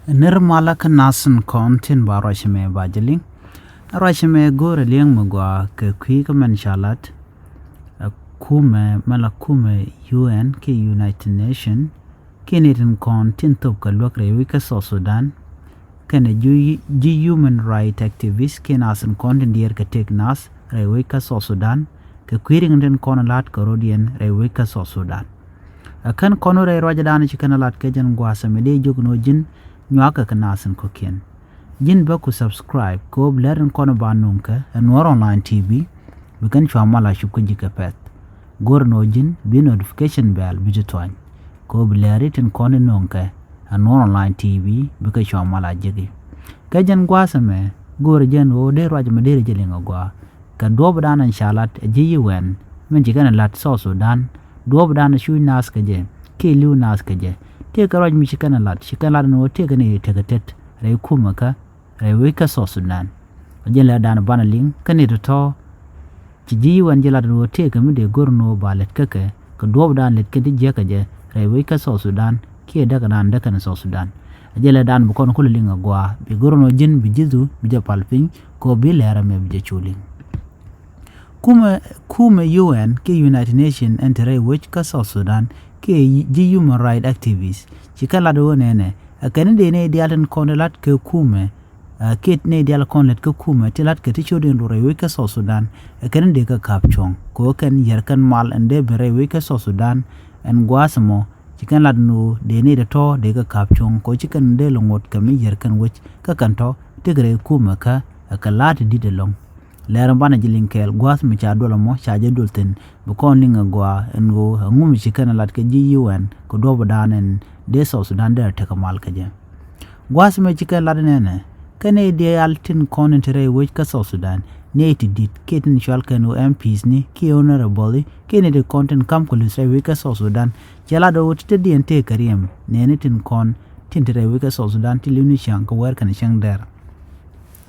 Nirmala nasan kontin ba roshme bajeling. Roshme gore liang mugwa ke kwika shalat. Kume malakume UN ke United Nation. Kenitin kontin top ka lokre wika so Sudan. Kene human right activist ke nasan kontin dier ke tek nas re wika so Sudan. Ke kwiring den konalat karodian re wika so Sudan. Akan kono re rojadan chikanalat ke jan gwasa mede jogno jin nyaka kanasan kokien. Jin baku subscribe ko blaren kono banunka and war online TV bikan chwamala shupka jika pet. Gorno jin bi notification bell bijitwany. Ko blare tin kono nunka and war online TV bika chwamala jigi. Kajan gwasa me gor jen o de raj madere jelinga gwa. Ka dobdan an shalat jiwen men jikana lat so Sudan dobdan shu nas kaje ke liu nas kaje. Take a raj mi shikana lat no take a take a tet re kumaka re wika so Sudan. Jela dan banaling kani to ji wan jela no take mi de gorno balet kake ka dob dan let kedi jekaje re wika so Sudan ke daga nan daga so Sudan. Jela dan bu kon kulinga gwa bi gorno jin bi jizu bi japalpin ko bi lera me bi chuling. Kume UN ke United Nation entere which ka so Sudan ke human right activists chikala do nene akane de ne dialen konelat ke kume kit ne dial konelat ke kume tilat ke tichodin do rewe ke so Sudan akane de ka kapchong ko kan yerkan mal ande bere we ke so Sudan en gwasmo chikala no de ne de to de ka kapchong ko chikan de longot kami yerkan wich ka kanto tigre kume ka akalat di de long leran bana jilinkel gwas mi cha dola mo cha je dulten bu kon linga gwa engo ngum chikana lat ke UN ko do badanen de so Sudan der te kamal kaje gwas mi chikana lat nene kane de altin konentere which ka so Sudan ne ti dit keten shal kanu MPs ni ki honorable kene de content kam ko lisre we ka so Sudan jala do te di ente kariem ne tin kon tintere we ka so Sudan ti luni shang ko wer kan shang der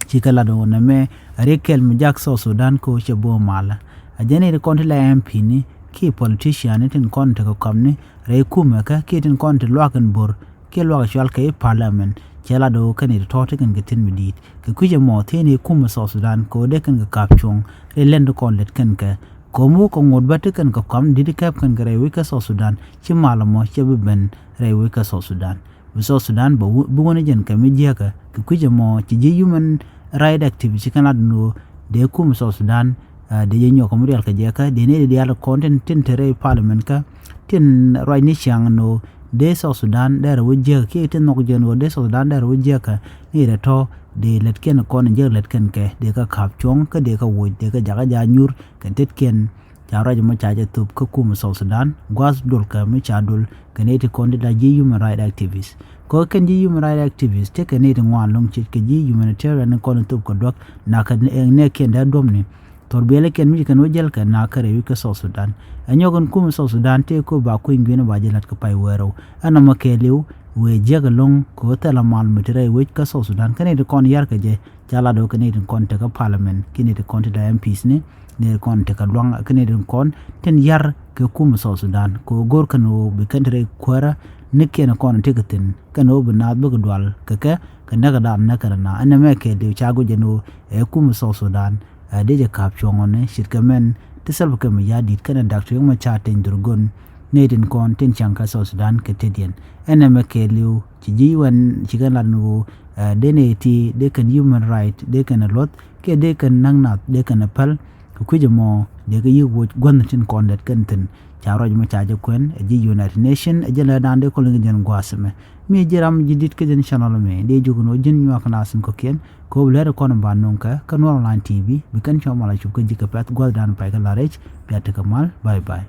chikala do na me rekel mi jak so Sudan ko chebo mala ajene de konti la MP ni ki politician tin konti ko kamni re kuma ka ki tin konti lokan bor ke lo shal ke parliament chela do kani to tin gitin midit ke kuje mo tene kuma so Sudan ko de kan ka kapchong re lendo kon let kan ka ko mu ko ngod bat kan ko kam didi kap kan re wi ka so Sudan chi mala mo chebe ben re wi ka so Sudan so Sudan bu woni jen ka mi jeka ke kuje mo ci human right activity kana no de kum so Sudan de yenyo ko murial ka jeka de ne de yalla content tin tere parliament ka tin right ni chang no de so Sudan der wujje ke tin no jeno de so Sudan der wujje ka ni de to de let ken kon je let ken ke de ka kap chong ka de ka wuj de ka jaga ja nyur ka tet ken jara ma cha je tup ka kum so Sudan gwas dul ka mi cha dul ka ne ti kon da ji human right activist ko kan ji human right activist te kan ne de ngwan long chit ke ji humanitarian kon tup ko dok na ka ne ken da domni torbele ken mi kan wajel ka na ka rewi ka so Sudan anyogon kum so Sudan te ko ba ko ngene ba jelat ka pai wero ana ma ke lew we jega long ko tala mal mitre we ka so Sudan kan ne kon yar ka je jala do kan ne kon te ka parliament kini de kon te da MPs ne kon te ka long kan ne kon ten yar ke kum so Sudan ko gor kan o be kan re kwara nikke na kon te gatin kan o bna bu dwal ka kan daga da na kana ana me ke de chago je no e kum so Sudan de je kap chongone shirkamen te salba kam ya dit kana doctor ma cha ten durgon ne din kon ten chanka so Sudan ke tedien ana me ke liu ci jiwan ci kan lanu de ne ti de kan human right de kan lot ke de kan nang nat de kan pal ku mo de ga yugo gwantin kon det kan tin charo ma cha je kwen ji United Nation jela dan de ko ngi jen gwasme mi jiram jidit ke jen channel me de jugo jen nyu kana sun ko ken ko blere kon banonka kan online TV bikan chama la chuko jika pat gwal dan pa ka larech biata kamal bye bye.